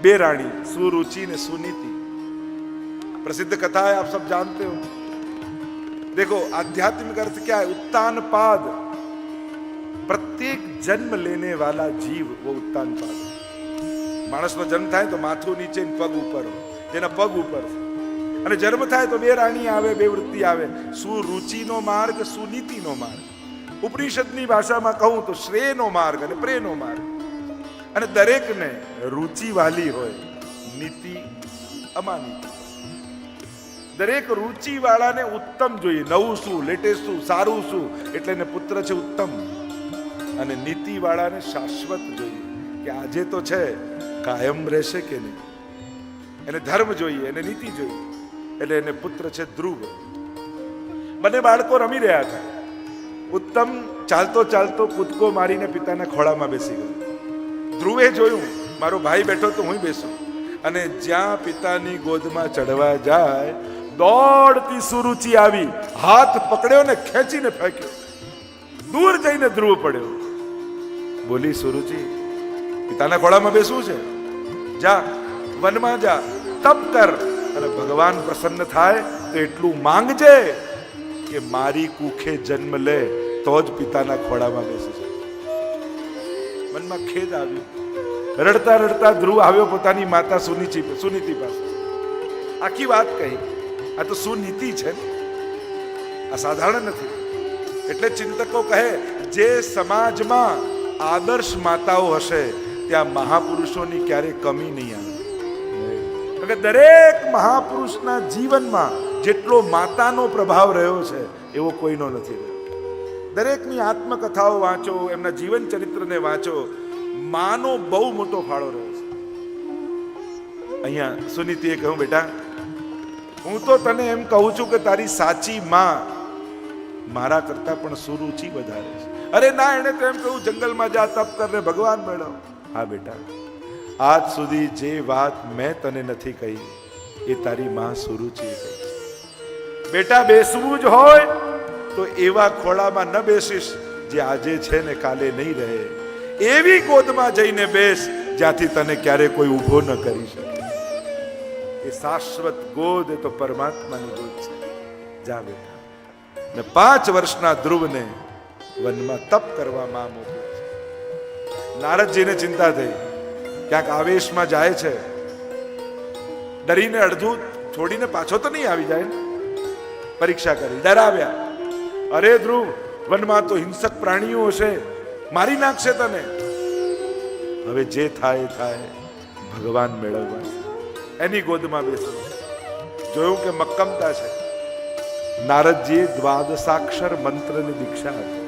बे रानी सुरुचि ने सुनीति। प्रसिद्ध कथा है, आप सब जानते हो। देखो आध्यात्मिक अर्थ क्या है? उत्तान पाद। प्रत्येक जन्म लेने वाला जीव वो उत्तान पाद है। मानसनो जन्म थाय तो माथुं नीचे ने पग ऊपर हो, जेना पग ऊपर અને જન્મ થાય તો બે રાણી આવે, બે વૃત્તિ આવે। સુરુચિનો માર્ગ, સુનીતિનો માર્ગ। ઉપનિષદની ભાષામાં કહું તો શ્રેયનો માર્ગ અને પ્રેયનો માર્ગ। અને દરેકને રુચિ વાલી હોય, નીતિ અમાનીતિ। દરેક રુચિ વાળાને ઉત્તમ જોઈએ, નવું શું, લેટેસ્ટ શું, સારું શું, એટલે એને પુત્ર છે ઉત્તમ। અને નીતિ વાળાને શાશ્વત જોઈએ કે આજે તો છે, કાયમ રહેશે કે નહીં। એને ધર્મ જોઈએ, એને નીતિ જોઈએ, એટલે એને પુત્ર છે ધ્રુવ। બંને બાળકો રમી રહ્યા હતા। ઉત્તમ ચાલતો ચાલતો કૂદકો મારીને પિતાના ખોળામાં બેસી ગયો। ધ્રુવે જોયું મારો ભાઈ બેઠો તો હું બેસું, અને જ્યાં પિતાની ગોદમાં ચડવા જાય દોડતી સુરુચિ આવી, હાથ પકડ્યો ને ખેંચીને ફેંક્યો। દૂર જઈને ધ્રુવ પડ્યો। બોલી સુરુચિ, પિતાના ખોળામાં બેસવું છે, જા વનમાં જા, તપ કર, અને ભગવાન પ્રસન્ન થાય તો એટલું માંગજે કે મારી કુખે જન્મ લે તો જ પિતાના ખોળામાં બેસી જાય। મનમાં ખેદ આવ્યો। રડતા રડતા ધ્રુવ આવ્યો પોતાની માતા સુનીતિ પાસે। આખી વાત કહી। આ તો સુનીતિ છે, આ સાધારણ નથી। એટલે ચિંતકો કહે જે સમાજમાં આદર્શ માતાઓ હશે ત્યાં મહાપુરુષોની ક્યારે કમી નહીં આવે। દરેક મહાપુરુષના જીવનમાં જેટલો માતાનો પ્રભાવ રહ્યો છે એવો કોઈનો નથી રહ્યો। દરેકની આત્મકથાઓ વાંચો, એમના જીવન ચરિત્રને વાંચો, માનો બહુ મોટો ફાળો રહ્યો છે। અહીંયા સુનીતિએ કહ્યું, બેટા હું તો તને એમ કહું છું કે તારી સાચી માં મારા કરતા પણ સુરુચિ વધારે છે। અરે ના, એને તો એમ કહ્યું જંગલમાં જા, તપ કરને ભગવાન મેળવ। હા બેટા, આજ સુધી જે વાત મેં તને નથી કહી એ તારી માં સુરુચિએ કહી છે। બેટા બેસવું જ હોય તો એવા ખોળામાં ન બેસીશ જે આજે છે ને કાલે નહીં રહે। એવી ગોદમાં જઈને બેસ જ્યાંથી તને ક્યારે કોઈ ઊભો ન કરી શકે। એ શાશ્વત ગોદ એ તો પરમાત્માની ગોદ છે। જા બેટા। ને 5 વર્ષના ધ્રુવને વનમાં તપ કરવા માં મોકલે છે। નારદજીને ચિંતા થઈ, ક્યાંક આવેશમાં જાય છે, ડરીને અડધું છોડીને પાછો તો નહીં આવી જાય ને। પરીક્ષા કરી, ડરાવ્યા। અરે ધ્રુવ, વનમાં તો હિંસક પ્રાણીઓ હશે, મારી નાખશે તને। હવે જે થાય થાય, ભગવાન મેળવવા એની ગોદમાં બેસો। જોયું કે મક્કમતા છે। નારદજીએ દ્વાદશાક્ષર મંત્રની દીક્ષા આપી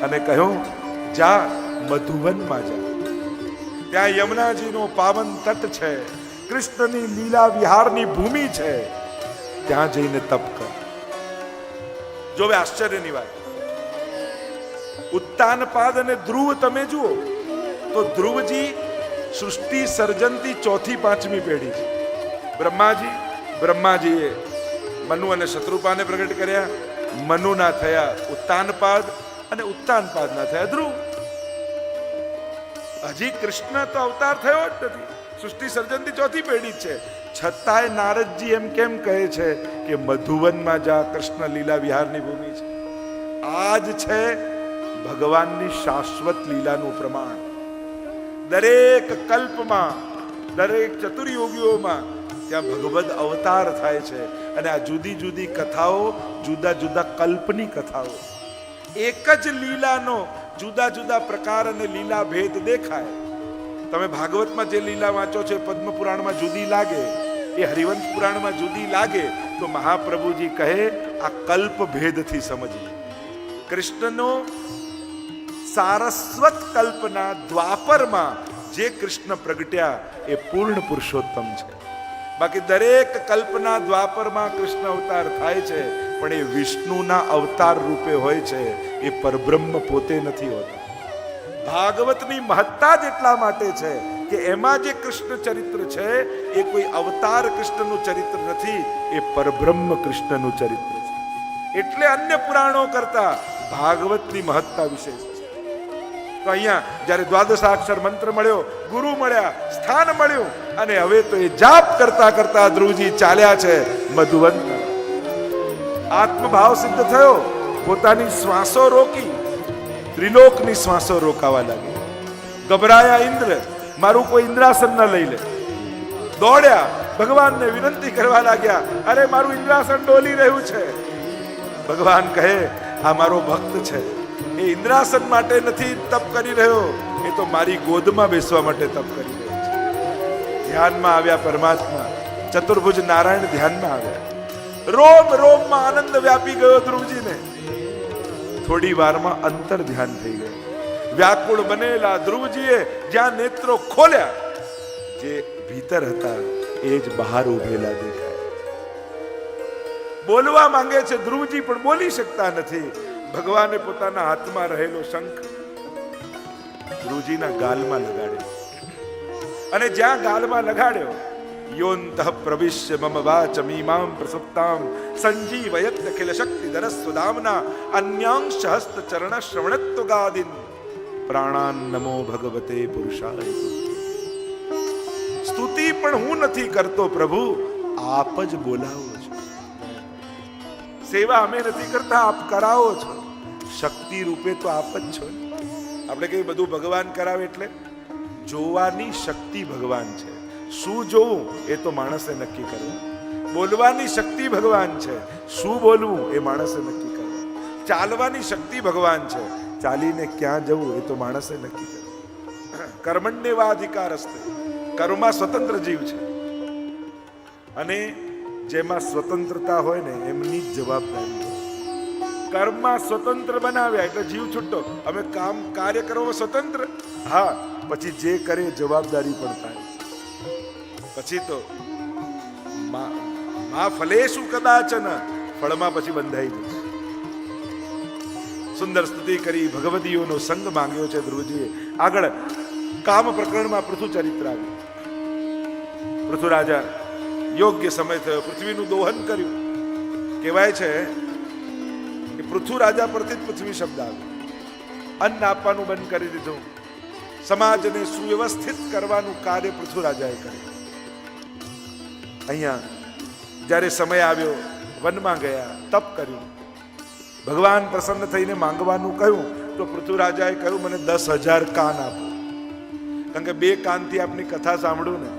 અને કહ્યું, જા મધુવનમાં જા, ત્યાં યમુનાજીનો પાવન તટ છે, કૃષ્ણની લીલા વિહારની ભૂમિ છે, ત્યાં જઈને તપ કર। જો આશ્ચર્યની વાત, ઉત્તાનપાદ અને ધ્રુવ તમે જુઓ તો ધ્રુવજી સૃષ્ટિ સર્જનથી 4થી 5મી પેઢી છે। બ્રહ્માજીએ મનુ અને શત્રુપાને પ્રગટ કર્યા, મનુના થયા ઉત્તાનપાદ અને ઉત્તાનપાદના થયા ધ્રુવ। હજી કૃષ્ણ તો અવતાર થયો જ નથી, સૃષ્ટિ સર્જનથી 4થી પેઢી છે। છતાંય નારદજી એમ કેમ કહે છે કે મધુવનમાં જા, કૃષ્ણ લીલા વિહારની ભૂમિ છે। આજ છે ભગવાનની શાશ્વત લીલાનું પ્રમાણ। દરેક કલ્પમાં, દરેક ચતુર્યુગીઓમાં ત્યાં ભગવદ અવતાર થાય છે। અને આ જુદી જુદી કથાઓ જુદા જુદા કલ્પની કથાઓ। એક જ લીલાનો જુદા જુદા પ્રકાર અને લીલા ભેદ દેખાય। તમે ભાગવતમાં જે લીલા વાંચો છો પદ્મ પુરાણમાં જુદી લાગે, એ હરિવંશ પુરાણમાં જુદી લાગે, તો મહાપ્રભુજી કહે આ કલ્પ ભેદથી સમજીએ। કૃષ્ણનો સારસ્વત કલ્પના દ્વાપરમાં જે કૃષ્ણ પ્રગટ્યા એ પૂર્ણ પુરુષોત્તમ છે। બાકી દરેક કલ્પના દ્વાપરમાં કૃષ્ણ અવતાર થાય છે, પણ એ વિષ્ણુના અવતાર રૂપે હોય છે, એ પરબ્રહ્મ પોતે નથી હોતા। ભાગવતની મહત્તા જ એટલા માટે છે કે એમાં જે કૃષ્ણ ચરિત્ર છે એ કોઈ અવતાર કૃષ્ણનું ચરિત્ર નથી, એ પરબ્રહ્મ કૃષ્ણનું ચરિત્ર છે। એટલે અન્ય પુરાણો કરતા ભાગવતની મહત્તા વિશેષ છે। તો અહીંયા જ્યારે દ્વાદશાક્ષર મંત્ર મળ્યો, ગુરુ મળ્યા, સ્થાન મળ્યું, અને હવે તો એ જાપ કરતા કરતા ધ્રુવજી ચાલ્યા છે મધુવન. આત્મભાવ સિદ્ધ થયો, પોતાની શ્વાસો રોકી, ત્રિલોકની શ્વાસો રોકાવા લાગી. ગભરાયા ઇન્દ્ર, મારું કોઈ ઇન્દ્રાસન ન લઈ લે. દોડ્યા, ભગવાનને વિનંતી કરવા લાગ્યા, અરે મારું ઇન્દ્રાસન ડોલી રહ્યું છે. ભગવાન કહે, આ મારો ભક્ત છે, એ ઇન્દ્રાસન માટે નથી તપ કરી રહ્યો, એ તો મારી ગોદમાં બેસવા માટે તપ કરી રહ્યો છે. ધ્યાનમાં આવ્યા પરમાત્મા, ચતુર્ભુજ નારાયણ ધ્યાનમાં આવ્યા. રોમ રોમમાં આનંદ વ્યાપી ગયો ધ્રુવજીને. થોડી વારમાં અંતર ધ્યાન થઈ ગયું. વ્યાકુળ બનેલા ધ્રુવજીએ જ્યાં નેત્રો ખોલ્યા, જે ભીતર હતા એ જ બહાર ઉભેલા દેખાય. બોલવા માંગે છે ધ્રુવજી, પણ બોલી શકતા નથી. ભગવાને પોતાના હાથમાં રહેલો શંખ ધ્રુવજીના ગાલમાં લગાડ્યો, અને જ્યાં ગાલમાં લગાડ્યો, યોંતઃ પ્રવિશ્ય મમ વાચમીમાં પ્રસુપ્તાં સંજીવયત અખિલ શક્તિધર સુદામના અન્યાંશ હસ્ત ચરણ શ્રવણત્વ ગાદિન પ્રાણાન નમો ભગવતે પુરુષાય. સ્તુતિ પણ હું નથી કરતો પ્રભુ, આપ જ બોલાવો છો. સેવા અમે નથી કરતા, આપ કરાવો છો. શક્તિ રૂપે તો આપ જ છો. આપણે કઈ બધું ભગવાન કરાવે એટલે જોવાની શક્તિ ભગવાન છે. શું જોવું એ તો માણસે નક્કી કરવું. બોલવાની શક્તિ ભગવાન છે, શું બોલવું એ માણસે નક્કી કરવું. ચાલવાની શક્તિ ભગવાન છે, ચાલીને ક્યાં જવું એ તો માણસે નક્કી કરવું. કર્મણ્યેવા અધિકાર હસ્તે, કર્મમાં સ્વતંત્ર જીવ છે, અને જેમાં સ્વતંત્રતા હોય ને એમની જ જવાબદારી હોય. કર્મમાં સ્વતંત્ર બનાવ્યા એટલે જીવ છૂટો. અમે કાર્ય કરવામાં સ્વતંત્ર, હા, પછી જે કરે જવાબદારી પણ થાય. પછી તો મા ફલેશુ કદાચન, ફળમાં પછી બંધાઈ જશે. સુંદર સ્તુતિ કરી, ભગવદીઓનો સંગ માંગ્યો છે ધ્રુવજીએ. આગળ કામ પ્રકરણમાં પૃથુ ચરિત્ર આવ્યું. પૃથુ રાજા યોગ્ય સમય થયો, પૃથ્વીનું દોહન કર્યું. કહેવાય છે કે પૃથુ રાજા પરથી જ પૃથ્વી શબ્દ આવ્યો. અન્ન આપવાનું બંધ કરી દીધું. સમાજને સુવ્યવસ્થિત કરવાનું કાર્ય પૃથુ રાજાએ કર્યું. અહીંયા જ્યારે સમય આવ્યો, વનમાં ગયા, તપ કર્યું, ભગવાન પ્રસન્ન થઈને માંગવાનું કહ્યું, તો પૃથુ રાજાએ કહ્યું, મને 10,000 કાન આપો. કારણ કે 2 કાનથી આપની કથા સાંભળું ને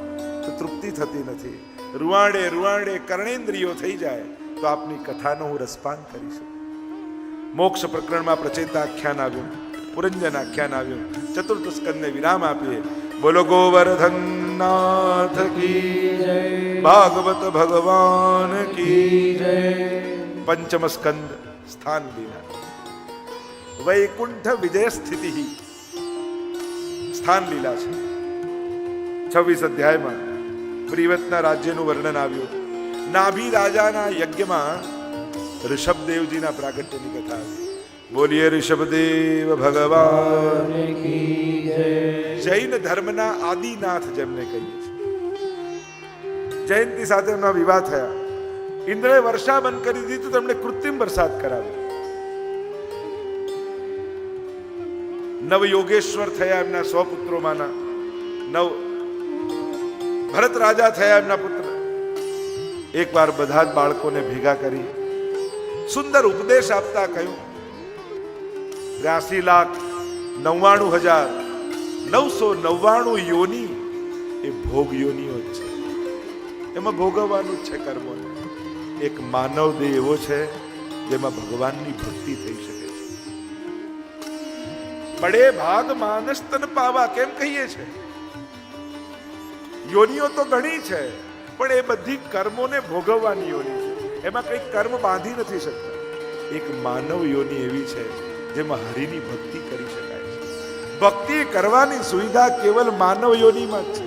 તો તૃપ્તિ થતી નથી. રૂવાડે રૂવાડે કર્ણેન્દ્રિયો થઈ જાય તો આપની કથાનો હું રસપાન કરી શકું. મોક્ષ પ્રકરણમાં પ્રચેતા આખ્યાન આવ્યું, પુરંજન આખ્યાન આવ્યું. ચતુર્થ સ્કંદને વિરામ આપીએ. બોલો ગોવર્ધનનાથ કી જય, ભાગવત ભગવાન કી જય. પંચમ સ્કંદ સ્થાન લીલા, વૈકુંઠ વિજય સ્થિતિ સ્થાન લીલા છે. 26 અધ્યાયમાં પ્રિવતના રાજ્યનું વર્ણન આવ્યું. નાભી રાજાના યજ્ઞમાં ઋષભદેવજીના પ્રાગટ્યની કથા આવી. બોલીએ ઋષભદેવ ભગવાન કી જય. જૈન ધર્મના આદિનાથ જેમને કહીએ છીએ. જયંતિ સાથે એમના વિવાહ થયા. ઇન્દ્રએ વર્ષા બંધ કરી દીધી તો તેમણે કૃત્રિમ વરસાદ કરાવ્યો. નવ યોગેશ્વર થયા એમના 100 પુત્રોમાંના. ભરત રાજા થયા એમના પુત્ર. એકવાર બધા જ બાળકોને ભેગા કરી સુંદર ઉપદેશ આપતા કહ્યું, 82,99,999 યોની એ ભોગ યોનીઓ જ છે. એમાં ભોગવવાનું જ છે કર્મોને. એક માનવ દેહ એવો છે જેમાં ભગવાનની ભક્તિ થઈ શકે છે. બડે ભાગ માનસ તન પાવા કેમ કહીએ છે? યોનીઓ તો ઘણી છે, પણ એ બધી કર્મોને ભોગવવાની યોની છે. એમાં કઈ કર્મ બાંધી નથી શકતા. એક માનવ યોની એવી છે જેમાં હરિની ભક્તિ કરી શકાય છે. ભક્તિ કરવાની સુવિધા કેવલ માનવ યોનીમાં જ છે.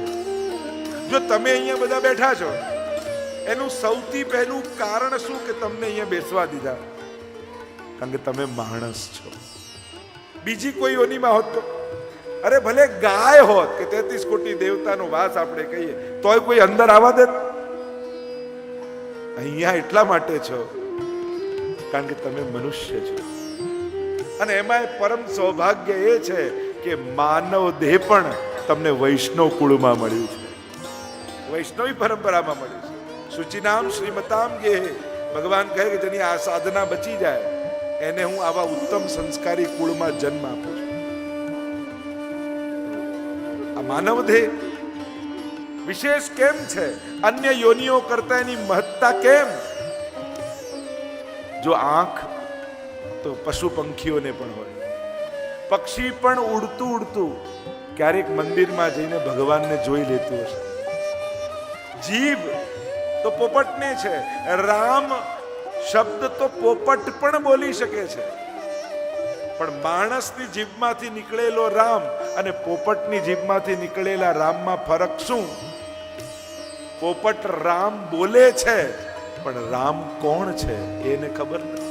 જો તમે અહીંયા બધા બેઠા છો, એનું સૌથી પહેલું કારણ શું કે તમને અહીંયા બેસવા દીધા? કારણ કે તમે માણસ છો. બીજી કોઈ યોનીમાં હોત તો, અરે ભલે ગાય હોત કે 33 કોટી દેવતાનો વાસ આપણે કહીએ, તોય કોઈ અંદર આવવા દે? અહીંયા એટલા માટે છો કારણ કે તમે મનુષ્ય છો. અને એમાં પરમ સૌભાગ્ય એ છે કે માનવ દેહ પણ તમને વૈષ્ણવ કુળમાં મળ્યું છે, વૈષ્ણવી પરંપરામાં મળ્યું છે. શુચિનામ શ્રીમતામ ગે, ભગવાન કહે કે જેની આ સાધના બચી જાય એને હું આવા ઉત્તમ સંસ્કારી કુળમાં જન્મ આપું છું. આ માનવ દેહ વિશેષ કેમ છે? અન્ય યોનિઓ કરતા એની મહત્તા કેમ? જો આંખ તો પશુ પંખીઓને પણ હોય, પક્ષી પણ ઉડતું ઉડતું ક્યારેક મંદિરમાં જઈને ભગવાનને જોઈ લેતું હશે. જીભ તો પોપટને છે, રામ શબ્દ તો પોપટ પણ બોલી શકે છે, પણ માણસની જીભમાંથી નીકળેલો રામ અને પોપટની જીભમાંથી નીકળેલા રામમાં ફરક શું? પોપટ રામ બોલે છે, પણ રામ કોણ છે એને ખબર નથી,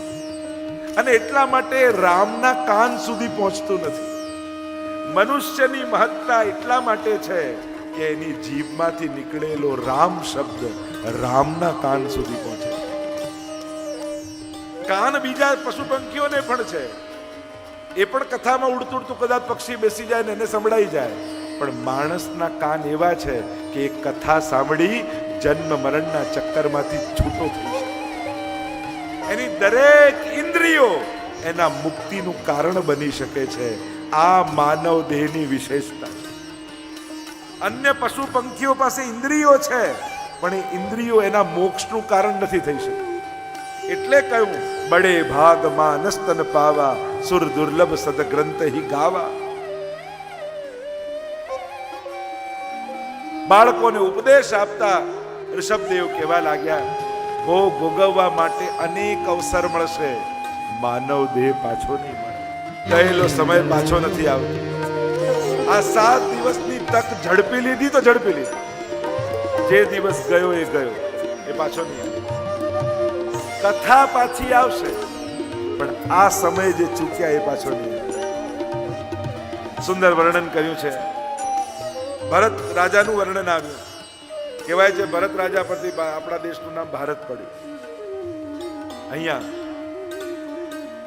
અને એટલા માટે રામના કાન સુધી પહોંચતું નથી. મનુષ્યની મહત્તા એટલા માટે છે કે એની જીભમાંથી નીકળેલો રામ શબ્દ રામના કાન સુધી પહોંચે. કાન બીજા પશુ પંખીઓને પણ છે, એ પણ કથામાં ઉડતું ઉડતું કદાચ પક્ષી બેસી જાય ને એને સંભળાઈ જાય, પણ માણસના કાન એવા છે કે એક કથા સાંભળી જન્મ મરણના ચક્કરમાંથી છૂટો થઈ જાય. એની દરેક ઇન્દ્રિયો એના મુક્તિનું કારણ બની શકે છે. આ માનવ દેહની વિશેષતા છે. અન્ય પશુ પંખીઓ પાસે ઇન્દ્રિયો છે, પણ એ ઇન્દ્રિયો એના મોક્ષનું કારણ નથી થઈ શકતી. એટલે કહ્યું બડે ભાગ માનસ તન પાવા, સુર દુર્લભ સદગ્રંથ હી ગાવા. બાળકોને ઉપદેશ આપતા ઋષભદેવ કહેવા લાગ્યા, ભોગ ભોગવવા માટે અનેક અવસર મળશે, માનવ દેહ પાછો નહીં મળે. કહેલો સમય પાછો નથી આવતો. આ 7 દિવસની તક ઝડપી લીધી તો ઝડપી લીધી. જે દિવસ ગયો એ ગયો, એ પાછો નહીં આવે. કથા પાછી આવશે, પણ આ સમય જે ચૂક્યા એ પાછો નહીં આવે. સુંદર વર્ણન કર્યું છે. ભરત રાજાનું વર્ણન આવ્યું. કહેવાય છે ભરત રાજા પરથી આપણા દેશનું નામ ભારત પડ્યું. અહીંયા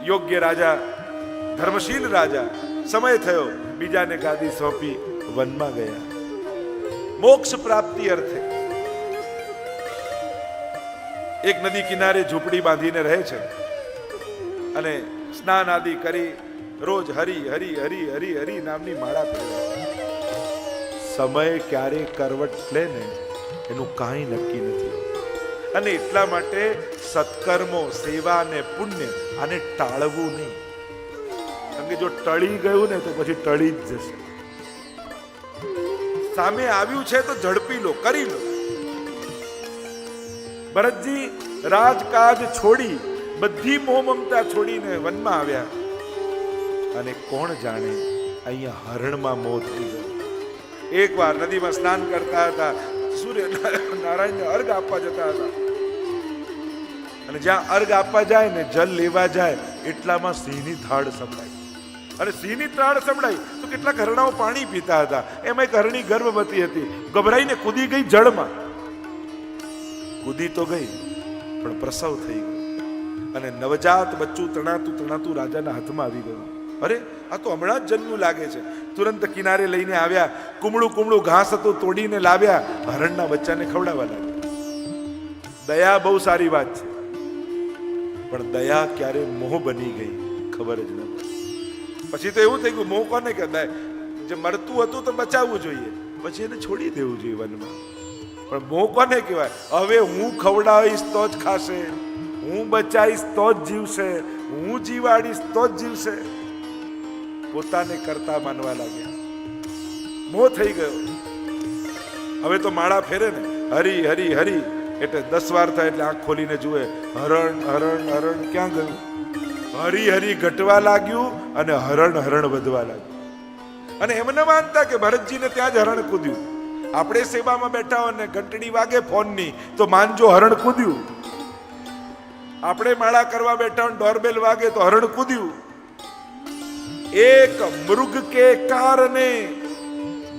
યોગ્ય રાજા, ધર્મશીલ રાજા, સમય થયો બીજાને ગાદી સોંપી વનમાં ગયા મોક્ષ પ્રાપ્તિ અર્થે. એક નદી કિનારે ઝૂંપડી બાંધીને રહે છે અને સ્નાન આદિ કરી રોજ હરી હરી હરી હરી હરી નામની માળા કરે. સમય ક્યારે કરવટ લે ને એનું કાંઈ નક્કી નથી, અને એટલા માટે સત્કર્મો, સેવા અને પુણ્ય આને ટાળવું નહીં. કારણ કે જો ટળી ગયું ને તો પછી ટળી જ જશે. સામે આવ્યું છે તો ઝડપી લો, કરી લો. ભરતજી રાજકાજ છોડી, બધી મોહ મમતા છોડીને વનમાં આવ્યા, અને કોણ જાણે અહીંયા હરણમાં મોત થઈ ગયો. એકવાર નદીમાં સ્નાન કરતા હતા, સૂર્ય નારાયણને અર્ઘ આપવા જતા હતા, અને જ્યાં અર્ઘ આપવા જાય ને જલ લેવા જાય એટલામાં સિંહની ધાડ સંભળાઈ. અને સિંહની ધાડ સંભળાઈ તો કેટલાક હરણાઓ પાણી પીતા હતા. એમાં એક હરણી ગર્ભવતી હતી, ગભરાઈને કૂદી ગઈ જળમાં. કૂદી તો ગઈ પણ પ્રસવ થઈ ગયો, અને નવજાત બચ્ચું તણાતું તણાતું રાજાના હાથમાં આવી ગયું. અરે આ તો હમણાં જ જન્મ્યું લાગે છે. તુરંત કિનારે લઈને આવ્યા, કુમળું કુમળું ઘાસ હતું તોડીને લાવ્યા, હરણના બચ્ચાને ખવડાવવા લાગ્યા. દયા બહુ સારી વાત છે, પણ દયા ક્યારે મોહ બની ગઈ ખબર જ ન પડી. પછી તો એવું થઈ ગયું, મોહ કોને કહેવાય? જે મરતું હતું તો બચાવવું જોઈએ, પછી એને છોડી દેવું જોઈએ વનમાં. પણ મોહ કોને કહેવાય? હવે હું ખવડાવીશ તો જ ખાશે, હું બચાવીશ તો જ જીવશે, હું જીવાડીશ તો જ જીવશે. પોતાને કરતા માનવા લાગ્યા, મોહ થઈ ગયો. હવે તો માળા ફેરે ને હરી હરી હરી એટલે 10 વાર થાય એટલે આંખ ખોલીને જુએ, હરણ હરણ હરણ ક્યાં ગયું? હરી હરી ઘટવા લાગ્યું અને હરણ હરણ વધવા લાગ્યું. અને એમ ન માનતા કે ભરતજીને ત્યાં જ હરણ કૂદ્યું. આપણે સેવામાં બેઠા હોય ને ઘંટડી વાગે ફોનની તો માનજો હરણ કૂદ્યું. આપણે માળા કરવા બેઠા હોય ડોરબેલ વાગે તો હરણ કૂદ્યું. એક મૃગ કે કારણે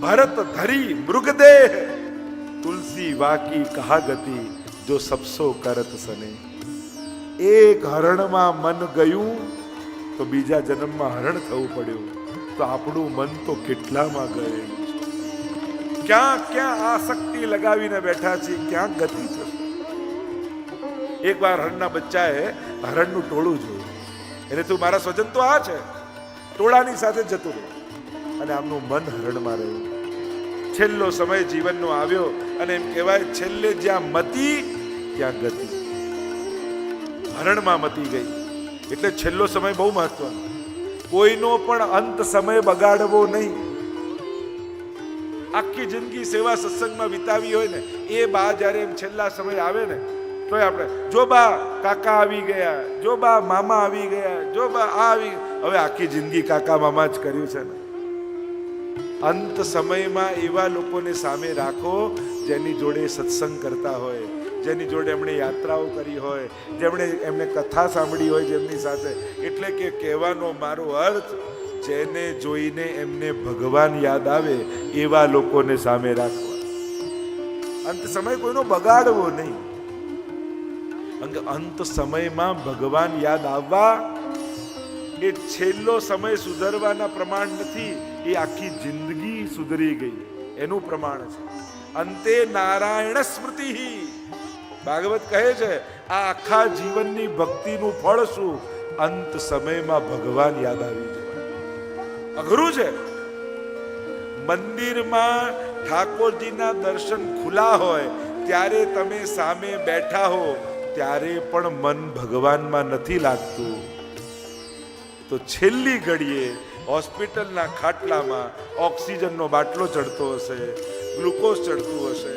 ભરત ધરી મૃગદેહ, તુલસી વાકી કહાગતિ જો સબસો કરત સને. એક હરણમાં મન ગયું તો બીજા જન્મમાં હરણ થવું પડ્યું. તો આપણું મન તો કેટલામાં ગયેલું છે. ક્યાં ક્યાં આસક્તિ લગાવીને બેઠા છીએ, ક્યાં ગતિ થશે. એક વાર હરણના બચ્ચાએ હરણનું ટોળું જોયું. એને તું મારા સ્વજન તો આ છે, ટોળાની સાથે જતું રહ્યું અને આમનું મન હરણમાં રહ્યું. છેલ્લો સમય જીવનનો આવ્યો અને એમ કહેવાય છેલ્લે જ્યાં મતી ત્યાં ગતિ. હરણમાં મતી ગઈ એટલે છેલ્લો સમય બહુ મહત્વનો. કોઈનો પણ અંત સમય બગાડવો નહીં. આખી જિંદગી સેવા સત્સંગમાં વિતાવી હોય ને, એ બા જ્યારે એમ છેલ્લા સમય આવે ને, તો આપણે જો બા કાકા આવી ગયા, જો બા મામા આવી ગયા, જો બા આ આવી. હવે આખી જિંદગી કાકા મામા જ કર્યું છે ને. અંત સમયમાં એવા લોકોને સામે રાખો જેની જોડે સત્સંગ કરતા હોય, જેની જોડે એમણે યાત્રાઓ કરી હોય, જેમણે એમને કથા સાંભળી હોય જેમની સાથે. એટલે કે કહેવાનો મારો અર્થ, જેને જોઈને એમને ભગવાન યાદ આવે એવા લોકોને સામે રાખવા. અંત સમય કોઈનો બગાડવો નહીં. અંત સમયમાં ભગવાન યાદ આવવા એ છેલ્લો સમય સુધરવાના પ્રમાણ નથી, એ આખી જિંદગી સુધરી ગઈ એનું પ્રમાણ છે. અંતે નારાયણ સ્મૃતિ. ભાગવત કહે છે આ આખા જીવનની ભક્તિનું ફળ શું? અંત સમયમાં ભગવાન યાદ આવી જવાય. અઘરું છે. મંદિરમાં ઠાકોરજીના દર્શન ખુલ્લા હોય ત્યારે તમે સામે બેઠા હો ત્યારે પણ મન ભગવાનમાં નથી લાગતું, તો છેલ્લી ઘડીએ હોસ્પિટલના ખાટલામાં ઓક્સિજનનો બાટલો ચડતો હશે, ગ્લુકોઝ ચડતું હશે,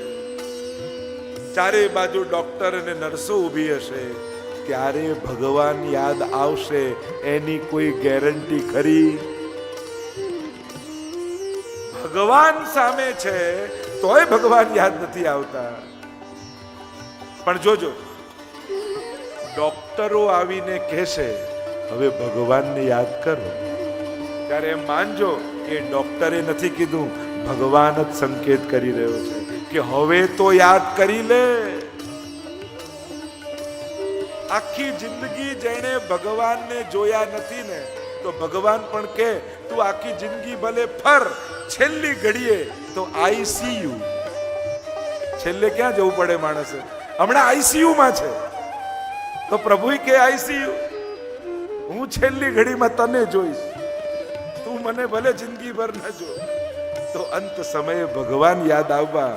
ચારે બાજુ ડોક્ટર અને નર્સો ઊભી હશે, ત્યારે ભગવાન યાદ આવશે એની કોઈ ગેરંટી ખરી? ભગવાન સામે છે તોય ભગવાન યાદ નથી આવતા. પણ જોજો, ડોક્ટરો આવીને કહેશે હવે ભગવાનને યાદ કરો, ત્યારે એમ માનજો કે ડોક્ટરે નથી કીધું, ભગવાન જ સંકેત કરી રહ્યો છે કે હવે તો યાદ કરી લે. આખી જિંદગી જેણે ભગવાનને જોયા નથી ને, તો ભગવાન પણ કે તું આખી જિંદગી ભલે ફર, છેલ્લી ઘડીએ તો આઈસીયુ. છેલ્લે ક્યાં જવું પડે માણસે? હમણાં આઈસીયુ માં છે તો પ્રભુ કે આઈસીયુ, હું છેલ્લી ઘડીમાં તને જોઈશ, તું મને ભલે જિંદગી ભર ન જો. તો અંત સમયે ભગવાન યાદ આવવા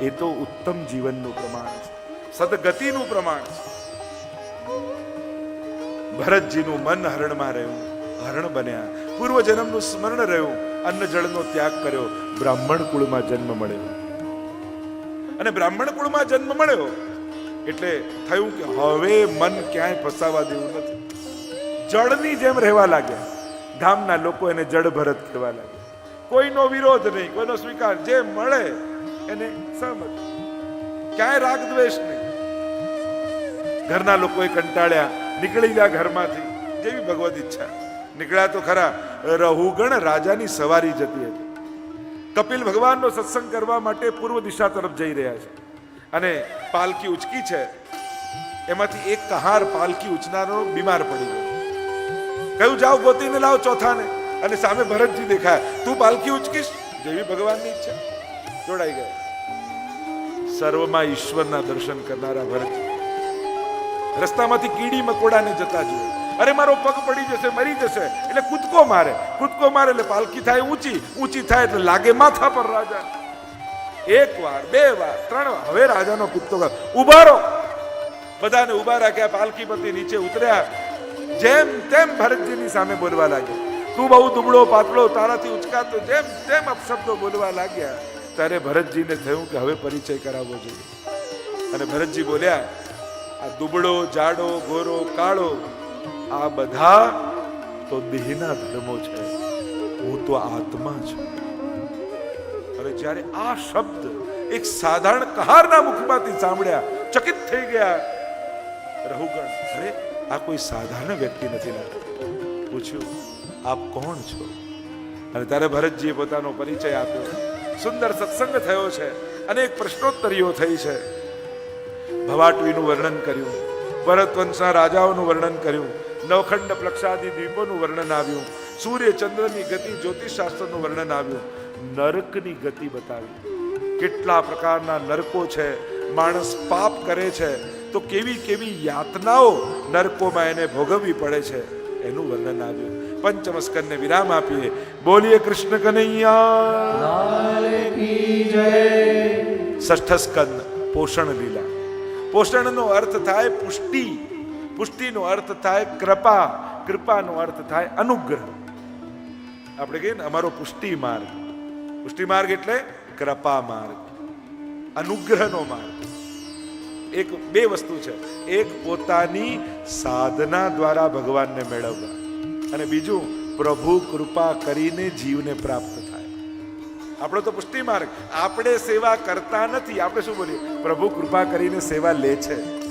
એ તો ઉત્તમ જીવનનું પ્રમાણ છે, સદગતિનું પ્રમાણ છે. ભરતજીનું મન હરણમાં રહ્યું, હરણ બન્યા, પૂર્વ જન્મનું સ્મરણ રહ્યું, અન્ન જળનો ત્યાગ કર્યો, બ્રાહ્મણ કુળમાં જન્મ મળ્યો. અને બ્રાહ્મણ કુળમાં જન્મ મળ્યો એટલે થયું કે હવે મન ક્યાંય ફસાવા દેવું નથી. જળની જેમ રહેવા લાગ્યા. ગામના લોકો એને જળ ભરત કહેવા લાગ્યા. કોઈનો વિરોધ નહીં, કોઈનો સ્વીકાર, જે મળે એને સહમત, ક્યાંય રાગ દ્વેષ નહીં. ઘરના લોકોએ કંટાળ્યા, નીકળી ગયા ઘરમાંથી, જેવી ભગવત ઈચ્છા. નીકળ્યા તો ખરા, રહુગણ રાજાની સવારી જતી હતી. કપિલ ભગવાનનો સત્સંગ કરવા માટે પૂર્વ દિશા તરફ જઈ રહ્યા છે અને પાલકી ઉચકી છે. એમાંથી એક કહાર પાલકી ઉચનારો બીમાર પડી ગયો. કહ્યું જાઓ ગોતીને લાવો ચોથાને. અને સામે ભરતજી દેખાયા, તું પાલકી ઉચકીશ? જેવી ભગવાનની ઈચ્છા. જોડાઈ ગયા. સર્વમાં ઈશ્વરના દર્શન કરનારા ભરતજી રસ્તામાંથી કીડી મકોડાને જતા જોયે. અરે મારો પગ પડી જશે, મરી જશે, એટલે કૂદકો મારે. કૂદકો મારે એટલે પાલકી થાય ઊંચી, ઊંચી થાય એટલે લાગે માથા પર રાજા. એક વાર, બે વાર, ત્રણ વાર, હવે રાજાનો કૂદકો ઉભા રહો. બધાને ઉભા રાખ્યા. પાલકી પરથી નીચે ઉતર્યા. જેમ તેમ ભરતજીની સામે બોલવા લાગ્યા, તું બહુ દુબળો પાતળો, તારાથી ઉચકાતો, જેમ તેમ અપશબ્દો બોલવા લાગ્યા. ત્યારે ભરતજીને થયું કે હવે પરિચય કરાવવો જોઈએ. અને ભરતજી બોલ્યા, આ દુબળો, જાડો, ગોરો, કાળો, આ બધા તો દેહના ધર્મો છે, હું તો આત્મા છું. અને જ્યારે આ શબ્દ એક સાધારણ કહારના મુખમાંથી સાંભળ્યા, ચકિત થઈ ગયા રહુગણ. અરે આ કોઈ સાધારણ વ્યક્તિ નથી લાગતું. પૂછ્યું, આપ કોણ છો? અને ત્યારે ભરતજીએ પોતાનો પરિચય આપ્યો. સુંદર સત્સંગ થયો છે, અનેક પ્રશ્નોત્તરીઓ થઈ છે. ભવાટવીનું વર્ણન કર્યું, ભરતવંશના રાજાઓનું વર્ણન કર્યું, નવખંડ પ્લક્ષાદી દ્વીપોનું વર્ણન આવ્યું, સૂર્ય ચંદ્રની ગતિ, જ્યોતિષ શાસ્ત્રનું વર્ણન આવ્યું. નરકની ગતિ બતાવી. કેટલા પ્રકારના નરકો છે. માણસ પાપ કરે છે તો કેવી કેવી યાતનાઓ નરકોમાં એને ભોગવવી પડે છે એનું વર્ણન આવ્યું. પંચમ સ્કંદને વિરામ આપીએ. બોલીએ કૃષ્ણ કનૈયા. ષષ્ઠ સ્કંદ પોષણ લીલા. પોષણનો અર્થ થાય પુષ્ટિ, પુષ્ટિનો અર્થ થાય કૃપા, કૃપાનો અર્થ થાય અનુગ્રહ. આપણે કહીએ ને અમારો પુષ્ટિ માર્ગ. પુષ્ટિ માર્ગ એટલે કૃપા માર્ગ, અનુગ્રહનો માર્ગ. એક બે વસ્તુ છે. એક પોતાની સાધના દ્વારા ભગવાનને મેળવવા, અને બીજું પ્રભુ કૃપા કરીને જીવને પ્રાપ્ત થાય. આપણો તો પુષ્ટિ માર્ગ. આપણે સેવા કરતા નથી. આપણે શું બોલીએ? પ્રભુ કૃપા કરીને સેવા લે છે.